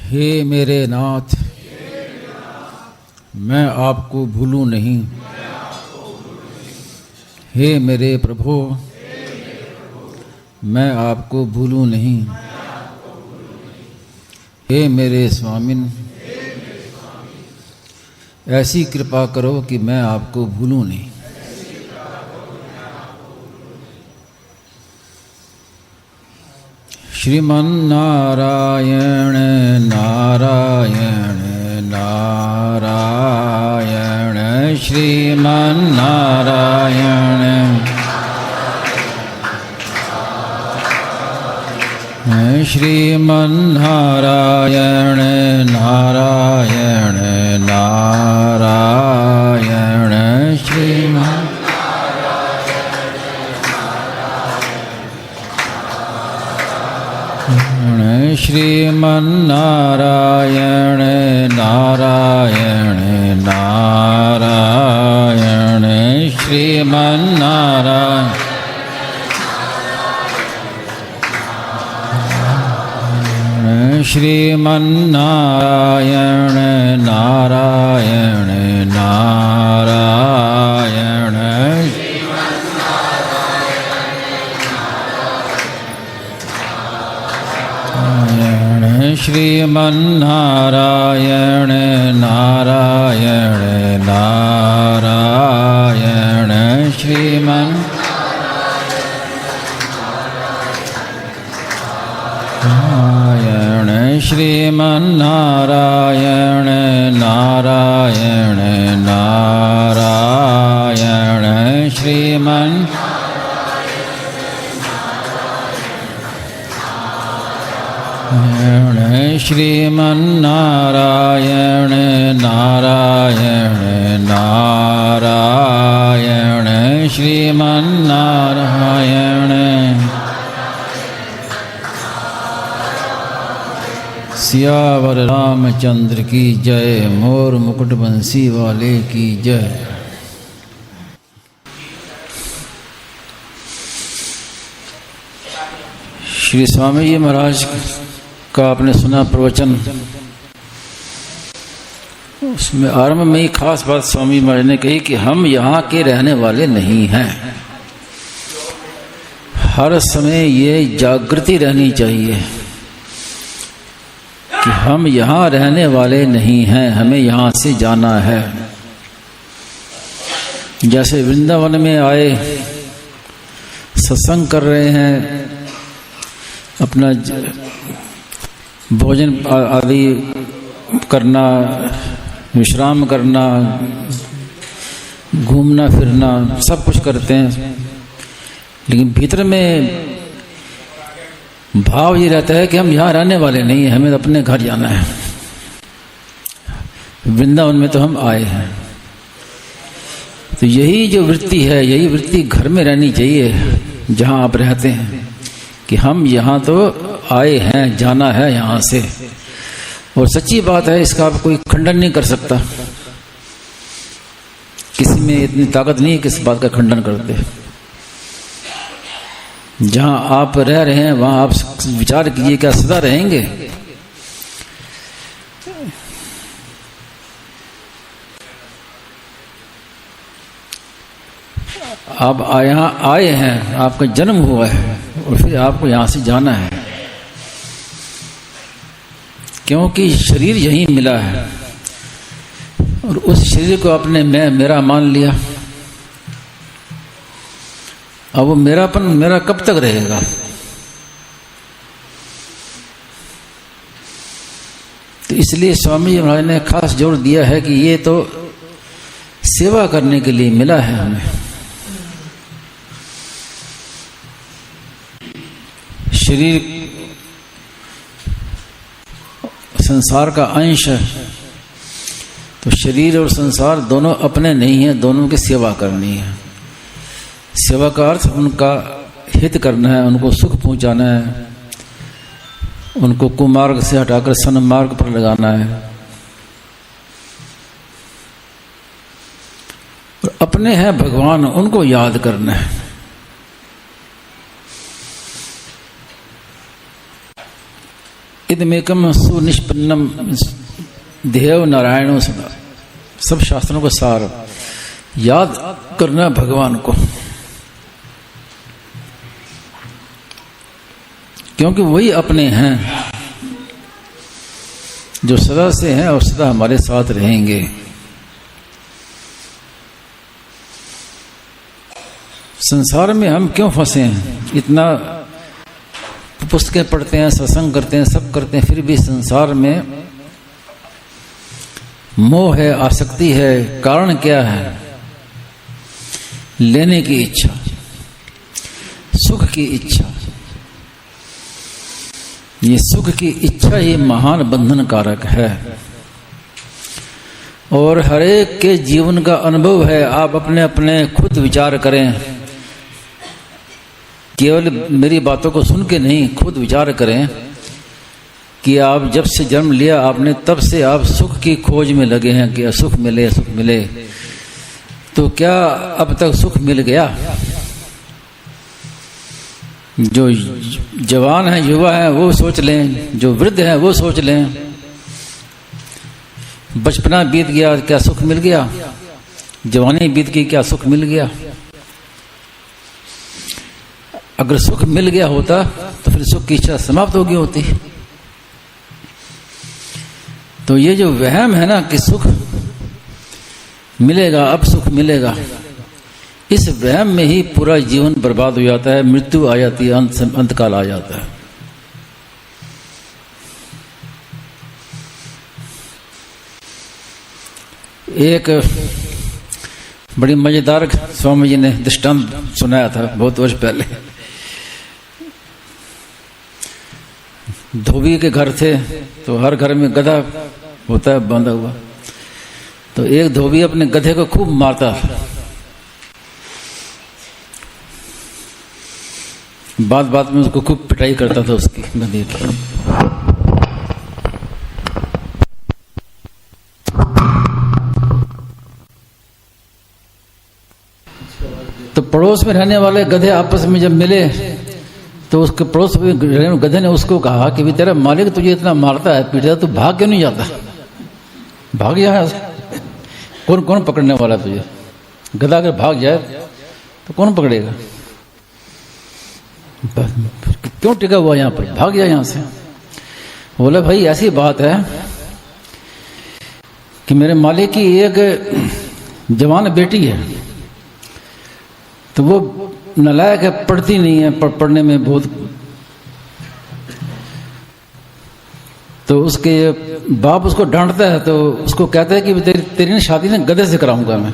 हे मेरे नाथ, मैं आपको भूलूं नहीं। हे मेरे प्रभु, मैं आपको भूलूं नहीं। हे मेरे स्वामिन, ऐसी कृपा करो कि मैं आपको भूलूं नहीं। श्रीमन नारायण नारायण नारायण, श्रीमन नारायण श्रीमन नारायण नारायण नारायण, श्रीमन श्रीमन नारायण नारायण नारायण, श्रीमन नारायण श्रीमन नारायण नारायण नारायण, श्रीमन नारायण नारायण नारायण, श्रीमन नारायण श्रीमन नारायण नारायण नारायण, श्रीमन श्रीमन नारायण नारायण नारायण, श्रीमन नारायण। सियावर रामचंद्र की जय, मोर मुकुट बंसी वाले की जय। श्री स्वामी जी महाराज का आपने सुना प्रवचन, उसमें आरंभ में ही खास बात स्वामी महाराज ने कही कि हम यहाँ के रहने वाले नहीं हैं। हर समय ये जागृति रहनी चाहिए कि हम यहाँ रहने वाले नहीं हैं, हमें यहाँ से जाना है। जैसे वृंदावन में आए, सत्संग कर रहे हैं, अपना भोजन आदि करना, विश्राम करना, घूमना फिरना सब कुछ करते हैं, लेकिन भीतर में भाव ये रहता है कि हम यहाँ रहने वाले नहीं हैं, हमें अपने घर जाना है। वृंदावन में तो हम आए हैं, तो यही जो वृत्ति है, यही वृत्ति घर में रहनी चाहिए जहाँ आप रहते हैं, कि हम यहाँ तो आए हैं, जाना है यहाँ से। और सच्ची बात है, इसका आप कोई खंडन नहीं कर सकता। किसी में इतनी ताकत नहीं है कि इस बात का खंडन करते। जहाँ आप रह रहे हैं वहाँ आप विचार कीजिए, क्या सदा रहेंगे? आप यहाँ आए हैं, आपका जन्म हुआ है और फिर आपको यहाँ से जाना है, क्योंकि शरीर यहीं मिला है और उस शरीर को आपने मैं मेरा मान लिया। अब वो मेरापन मेरा कब तक रहेगा? तो इसलिए स्वामी जी महाराज ने खास जोर दिया है कि ये तो सेवा करने के लिए मिला है हमें। शरीर संसार का अंश है, तो शरीर और संसार दोनों अपने नहीं है, दोनों की सेवा करनी है। सेवा का अर्थ उनका हित करना है, उनको सुख पहुंचाना है, उनको कुमार्ग से हटाकर सन्मार्ग पर लगाना है। और अपने हैं भगवान, उनको याद करना है। इदमेकम सुनिष्पन्नम देव नारायणो सदा। सब शास्त्रों का सार याद करना भगवान को, क्योंकि वही अपने हैं जो सदा से हैं और सदा हमारे साथ रहेंगे। संसार में हम क्यों फंसे हैं? इतना पुस्तकें पढ़ते हैं, सत्संग करते हैं, सब करते हैं, फिर भी संसार में मोह है, आसक्ति है। कारण क्या है? लेने की इच्छा, सुख की इच्छा। ये सुख की इच्छा ही महान बंधन कारक है और हर एक के जीवन का अनुभव है। आप अपने अपने खुद विचार करें, केवल मेरी बातों को सुन के नहीं, खुद विचार करें कि आप जब से जन्म लिया आपने, तब से आप सुख की खोज में लगे हैं कि सुख मिले, सुख मिले। तो क्या अब तक सुख मिल गया? जो जवान हैं, युवा हैं, वो सोच लें, जो वृद्ध हैं वो सोच लें। बचपना बीत गया, क्या सुख मिल गया? जवानी बीत गई, क्या सुख मिल गया? अगर सुख मिल गया होता तो फिर सुख की इच्छा समाप्त हो गई होती। तो ये जो वहम है ना कि सुख मिलेगा, अब सुख मिलेगा, इस वहम में ही पूरा जीवन बर्बाद हो जाता है, मृत्यु आ जाती है, अंतकाल आ जाता है। एक बड़ी मजेदार स्वामी जी ने दृष्टांत सुनाया था बहुत वर्ष पहले। धोबी के घर थे तो हर घर में गधा होता है बांधा हुआ। तो एक धोबी अपने गधे को खूब मारता, बात बात में उसको खूब पिटाई करता था उसकी गधे की। तो पड़ोस में रहने वाले गधे आपस में जब मिले तो उसके पड़ोस में गधे ने उसको कहा कि भी तेरा मालिक तुझे इतना मारता है, पीटता है, तू भाग क्यों नहीं जाता? भाग जा, कौन कौन पकड़ने वाला तुझे? गधा अगर भाग जाए तो कौन पकड़ेगा? क्यों टिका हुआ यहाँ पर? भाग जाए यहाँ से। बोला भाई ऐसी बात है कि मेरे मालिक की एक जवान बेटी है, तो वो नालायक है, पढ़ती नहीं है, पढ़ने में बहुत। तो उसके बाप उसको डांटता है, तो उसको कहता है कि तेरी ना शादी ना गधे से कराऊंगा मैं।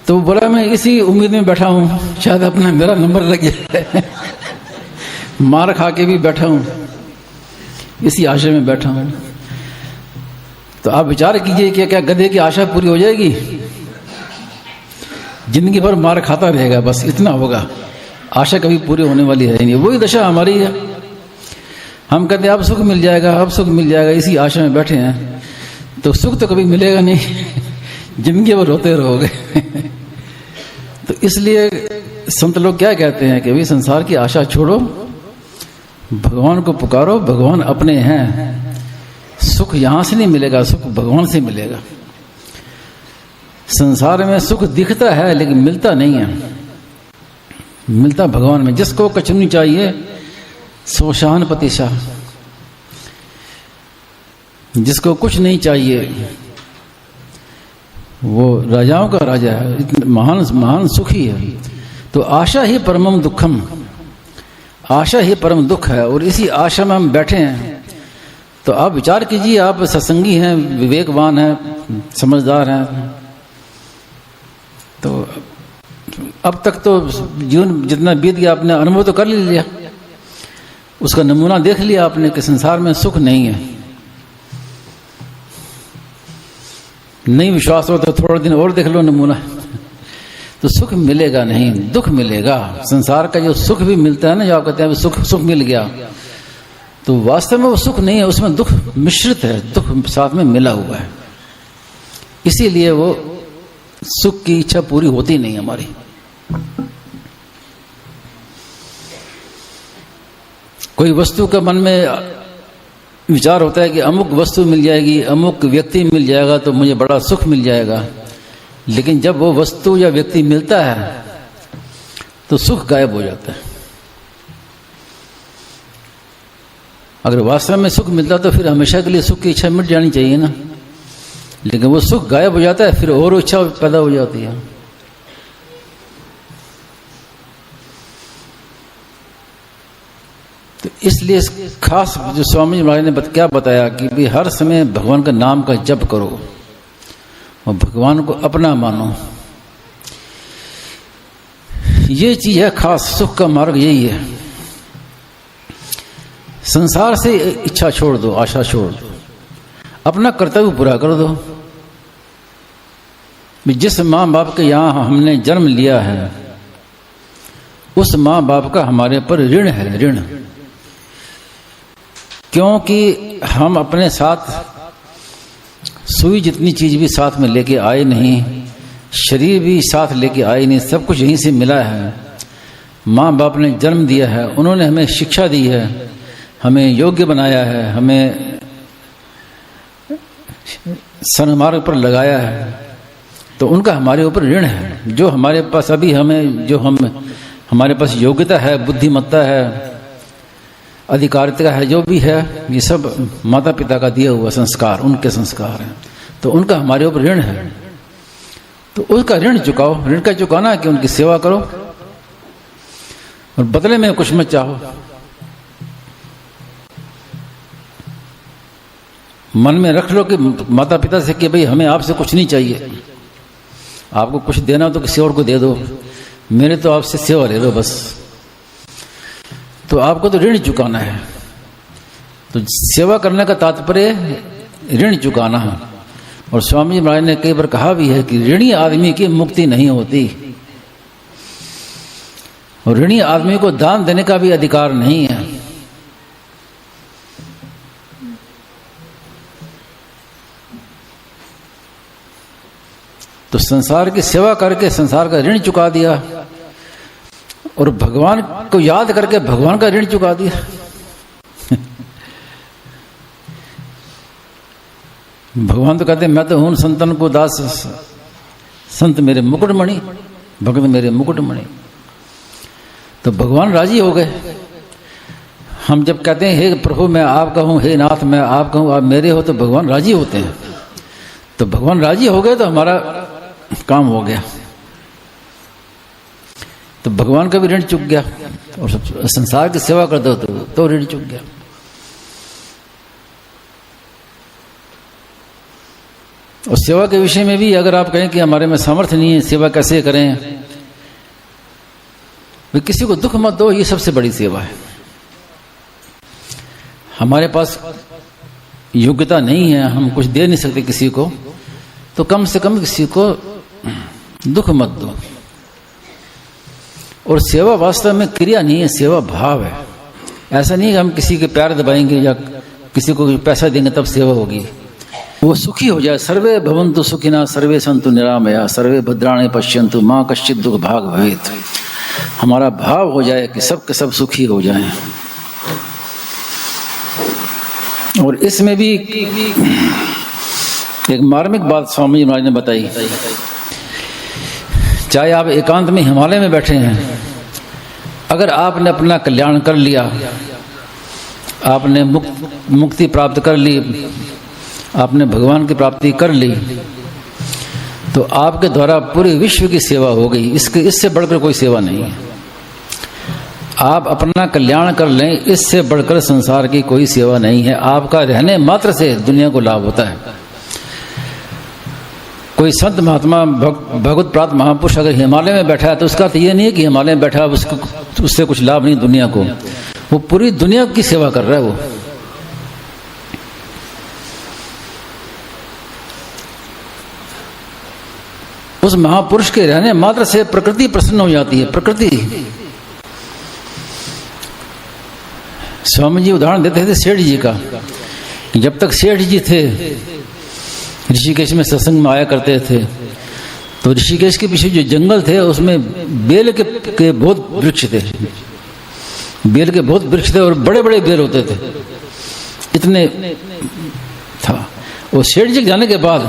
तो बोला मैं इसी उम्मीद में बैठा हूं, शायद अपना मेरा नंबर लग गया। मार खा के भी बैठा हूं, इसी आशा में बैठा हूं। तो आप विचार कीजिए कि क्या गधे की आशा पूरी हो जाएगी? जिंदगी भर मार खाता रहेगा, बस इतना होगा। आशा कभी पूरी होने वाली है नहीं। वही दशा हमारी है। हम कहते हैं अब सुख मिल जाएगा, अब सुख मिल जाएगा, इसी आशा में बैठे हैं। तो सुख तो कभी मिलेगा नहीं, जिंदगी भर रोते रहोगे। तो इसलिए संत लोग क्या कहते हैं कि भाई संसार की आशा छोड़ो, भगवान को पुकारो, भगवान अपने हैं। सुख यहां से नहीं मिलेगा, सुख भगवान से मिलेगा। संसार में सुख दिखता है लेकिन मिलता नहीं है, मिलता भगवान में। जिसको कछु नहीं चाहिए सो शाहनपति शाह, जिसको कुछ नहीं चाहिए वो राजाओं का राजा है, महान महान सुखी है। तो आशा ही परमम दुखम, आशा ही परम दुख है। और इसी आशा में हम बैठे हैं। तो आप विचार कीजिए, आप सत्संगी हैं, विवेकवान हैं, समझदार हैं, तो अब तक तो जीवन जितना बीत गया आपने अनुभव तो कर लिया, उसका नमूना देख लिया आपने कि संसार में सुख नहीं है। नहीं विश्वास हो तो थोड़ा दिन और देख लो नमूना। तो सुख मिलेगा नहीं, दुख मिलेगा। संसार का जो सुख भी मिलता है ना, जो आप कहते हैं सुख सुख मिल गया, तो वास्तव में वो सुख नहीं है, उसमें दुख मिश्रित है, दुख साथ में मिला हुआ है। इसीलिए वो सुख की इच्छा पूरी होती नहीं हमारी। कोई वस्तु का मन में विचार होता है कि अमुक वस्तु मिल जाएगी, अमुक व्यक्ति मिल जाएगा तो मुझे बड़ा सुख मिल जाएगा, लेकिन जब वो वस्तु या व्यक्ति मिलता है तो सुख गायब हो जाता है। अगर वास्तव में सुख मिलता तो फिर हमेशा के लिए सुख की इच्छा मिट जानी चाहिए ना, लेकिन वो सुख गायब हो जाता है, फिर और इच्छा पैदा हो जाती है। तो इसलिए खास जो स्वामी जी महाराज ने क्या बताया कि भी हर समय भगवान का नाम का जप करो और भगवान को अपना मानो। ये चीज है खास, सुख का मार्ग यही है। संसार से इच्छा छोड़ दो, आशा छोड़ दो, अपना कर्तव्य पूरा कर दो। जिस माँ बाप के यहाँ हमने जन्म लिया है उस माँ बाप का हमारे पर ऋण है, ऋण। क्योंकि हम अपने साथ सुई जितनी चीज भी साथ में लेके आए नहीं, शरीर भी साथ लेके आए नहीं, सब कुछ यहीं से मिला है। माँ बाप ने जन्म दिया है, उन्होंने हमें शिक्षा दी है, हमें योग्य बनाया है, हमें सन्मार्ग पर लगाया है, तो उनका हमारे ऊपर ऋण है। जो हमारे पास अभी हमारे पास योग्यता है, बुद्धिमत्ता है, अधिकारिता है, जो भी है, ये सब माता पिता का दिया हुआ संस्कार, उनके संस्कार हैं, तो उनका हमारे ऊपर ऋण है। तो उसका ऋण चुकाओ। ऋण का चुकाना है कि उनकी सेवा करो और बदले में कुछ मत चाहो। मन में रख लो कि माता पिता से कि भाई हमें आपसे कुछ नहीं चाहिए, आपको कुछ देना तो किसी और को दे दो, मेरे तो आपसे सेवा ले लो बस। तो आपको तो ऋण चुकाना है। तो सेवा करने का तात्पर्य ऋण चुकाना है। और स्वामी जी महाराज ने कई बार कहा भी है कि ऋणी आदमी की मुक्ति नहीं होती, और ऋणी आदमी को दान देने का भी अधिकार नहीं है। तो संसार की सेवा करके संसार का ऋण चुका दिया और भगवान को याद करके भगवान का ऋण चुका दिया। भगवान तो कहते हैं मैं तो हूं संतन को दास, संत मेरे मुकुटमणि, भगत मेरे मुकुटमणि। तो भगवान राजी हो गए। हम जब कहते हैं हे प्रभु मैं आपका हूं, हे नाथ मैं आपका हूं, आप मेरे हो, तो भगवान राजी होते हैं। तो भगवान राजी हो गए तो हमारा काम हो गया। तो भगवान का भी ऋण चुक गया और संसार की सेवा कर दो तो ऋण चुक गया। और सेवा के विषय में भी अगर आप कहें कि हमारे में सामर्थ्य नहीं है, सेवा कैसे करें, वे किसी को दुख मत दो, ये सबसे बड़ी सेवा है। हमारे पास योग्यता नहीं है, हम कुछ दे नहीं सकते किसी को, तो कम से कम किसी को दुख मत दो। और सेवा वास्तव में क्रिया नहीं है, सेवा भाव है। ऐसा नहीं कि हम किसी के पैर दबाएंगे या किसी को पैसा देंगे तब सेवा होगी। वो सुखी हो जाए। सर्वे भवन्तु सुखिनः सर्वे सन्तु निरामयाः सर्वे भद्राणि पश्यन्तु मां कश्चित् दुःख भाग् भवेत्। हमारा भाव हो जाए कि सब के सब सुखी हो जाएं। और इसमें भी एक मार्मिक बात स्वामी जी महाराज ने बताई। चाहे आप एकांत में हिमालय में बैठे हैं, अगर आपने अपना कल्याण कर लिया, आपने मुक्ति प्राप्त कर ली, आपने भगवान की प्राप्ति कर ली, तो आपके द्वारा पूरे विश्व की सेवा हो गई। इससे बढ़कर कोई सेवा नहीं है। आप अपना कल्याण कर लें, इससे बढ़कर संसार की कोई सेवा नहीं है। आपका रहने मात्र से दुनिया को लाभ होता है। कोई संत महात्मा भगवत प्राप्त महापुरुष अगर हिमालय में बैठा है तो उसका तो ये नहीं है कि हिमालय में बैठा उससे कुछ लाभ नहीं दुनिया को, वो पूरी दुनिया की सेवा कर रहा है। वो उस महापुरुष के रहने मात्र से प्रकृति प्रसन्न हो जाती है। प्रकृति, स्वामी जी उदाहरण देते थे सेठ जी का। जब तक सेठ जी थे ऋषिकेश में सत्संग में आया करते थे, तो ऋषिकेश के पीछे जो जंगल थे उसमें बेल के बहुत वृक्ष थे। बेल के बहुत वृक्ष थे और बड़े बड़े बेल होते थे, इतने था। वो सेठ जी जाने के बाद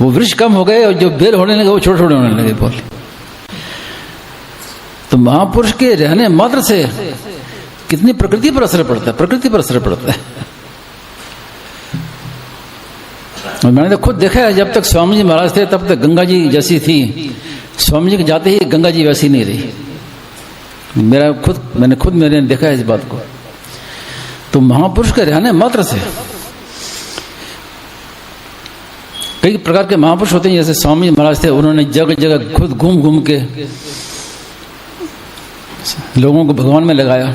वो वृक्ष कम हो गए और जो बेल होने लगे वो छोटे छोटे होने लगे। बोल तो महापुरुष के रहने मात्र से कितनी प्रकृति पर असर पड़ता है, प्रकृति पर असर पड़ता है। और मैंने तो खुद देखा है, जब तक स्वामी जी महाराज थे तब तक गंगा जी जैसी थी, स्वामी जी के जाते ही गंगा जी वैसी नहीं रही। मैंने देखा है इस बात को। तो महापुरुष के रहने मात्र से कई प्रकार के महापुरुष होते हैं। जैसे स्वामी जी महाराज थे, उन्होंने जगह जगह खुद घूम घूम के लोगों को भगवान में लगाया।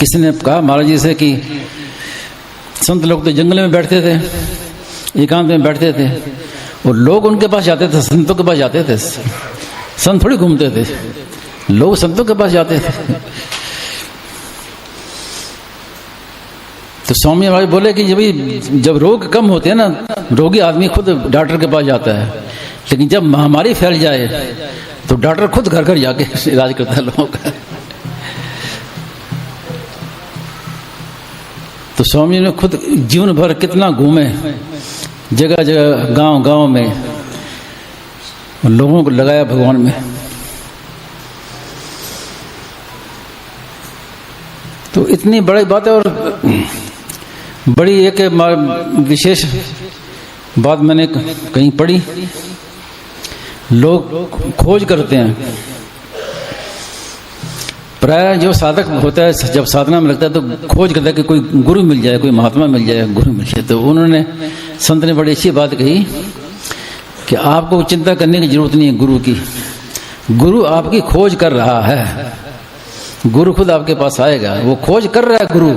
किसी ने कहा महाराज जी से कि संत लोग तो जंगल में बैठते थे, एकांत में बैठते थे, और लोग उनके पास जाते थे, संतों के पास जाते थे। संत थोड़ी घूमते थे, लोग संतों के पास जाते थे। तो स्वामी महाराज बोले कि जब रोग कम होते हैं ना, रोगी आदमी खुद डॉक्टर के पास जाता है, लेकिन जब महामारी फैल जाए तो डॉक्टर खुद घर घर जाके इलाज करता है लोगों का। तो स्वामी ने खुद जीवन भर कितना घूमे, जगह जगह गांव गांव में लोगों को लगाया भगवान में। तो इतनी बड़ी बात है। और बड़ी एक विशेष बात मैंने कहीं पढ़ी, लोग खोज करते हैं, प्राय जो साधक होता है जब साधना में लगता है तो खोज करता है कि कोई गुरु मिल जाए, कोई महात्मा मिल जाए, गुरु मिल जाए। तो उन्होंने, संत ने बड़ी अच्छी बात कही कि आपको चिंता करने की जरूरत नहीं है गुरु की, गुरु आपकी खोज कर रहा है, गुरु खुद आपके पास आएगा, वो खोज कर रहा है गुरु।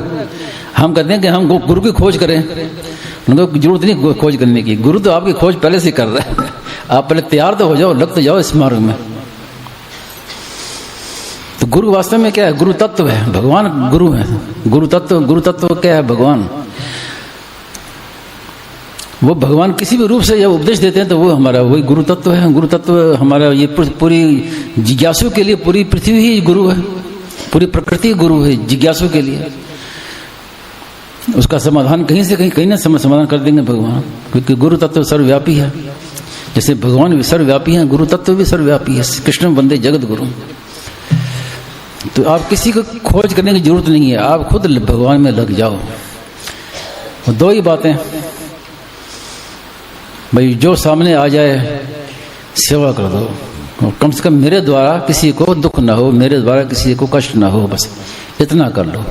हम कहते हैं कि हम गुरु की खोज करें, उनको जरूरत नहीं खोज करने की, गुरु तो आपकी खोज पहले से कर रहा है। आप पहले तैयार तो हो जाओ, लग तो जाओ इस मार्ग में। तो गुरु वास्तव में क्या है? गुरु तत्व है, भगवान गुरु है। गुरु तत्व क्या है? भगवान। वो भगवान किसी भी रूप से जब उपदेश देते हैं तो वो हमारा वही गुरु तत्व है। गुरु तत्व हमारा ये पूरी जिज्ञासु के लिए पूरी पृथ्वी ही गुरु है, पूरी प्रकृति गुरु है जिज्ञासु के लिए। उसका समाधान कहीं से कहीं ना समाधान कर देंगे भगवान, क्योंकि गुरु तत्व सर्वव्यापी है। जैसे भगवान भी सर्वव्यापी है, गुरु तत्व भी सर्वव्यापी है। कृष्ण वंदे जगत गुरु। तो आप किसी को खोज करने की जरूरत नहीं है, आप खुद भगवान में लग जाओ। दो ही बातें भाई, जो सामने आ जाए सेवा कर दो, कम से कम मेरे द्वारा किसी को दुख ना हो, मेरे द्वारा किसी को कष्ट ना हो, बस इतना कर लो।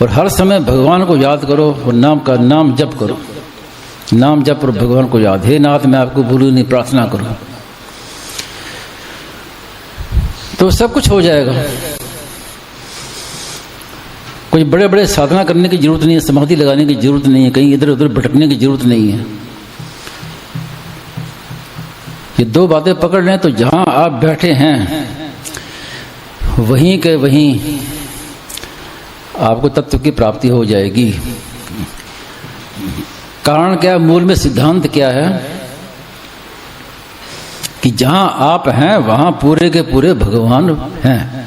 और हर समय भगवान को याद करो और नाम जप करो, नाम जप और भगवान को याद। हे नाथ मैं आपको भूलूं नहीं, प्रार्थना करो, तो सब कुछ हो जाएगा। कोई बड़े बड़े साधना करने की जरूरत नहीं है, समाधि लगाने की जरूरत नहीं है, कहीं इधर उधर भटकने की जरूरत नहीं है। ये दो बातें पकड़ लें तो जहां आप बैठे हैं वहीं के वहीं आपको तत्व की प्राप्ति हो जाएगी। कारण क्या है? मूल में सिद्धांत क्या है कि जहां आप हैं वहां पूरे के पूरे भगवान हैं।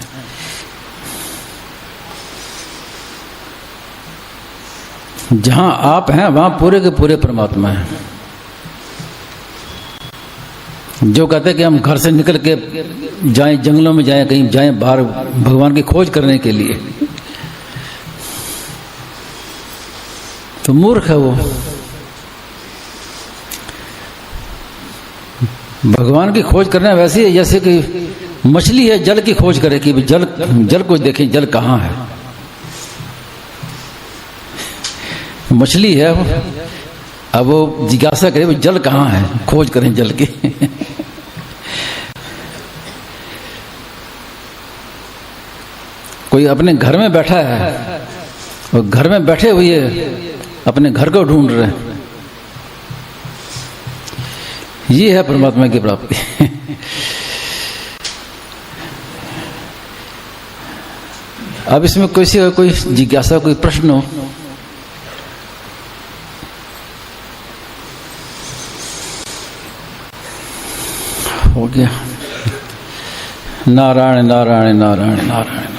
जहां आप हैं वहां पूरे के पूरे परमात्मा हैं। जो कहते हैं कि हम घर से निकल के जाएं, जंगलों में जाएं, कहीं जाएं बाहर भगवान की खोज करने के लिए, तो मूर्ख है वो। भगवान की खोज करना वैसे ही जैसे कि मछली है जल की खोज करे कि जल को देखें, जल कहाँ है। मछली है वो, अब वो जिज्ञासा करे वो जल कहाँ है, खोज करें जल की। कोई अपने घर में बैठा है और घर में बैठे हुए अपने घर को ढूंढ रहे हैं, ये है परमात्मा की प्राप्ति। अब इसमें कोई जिज्ञासा, कोई प्रश्न हो गया? नारायण नारायण नारायण नारायण।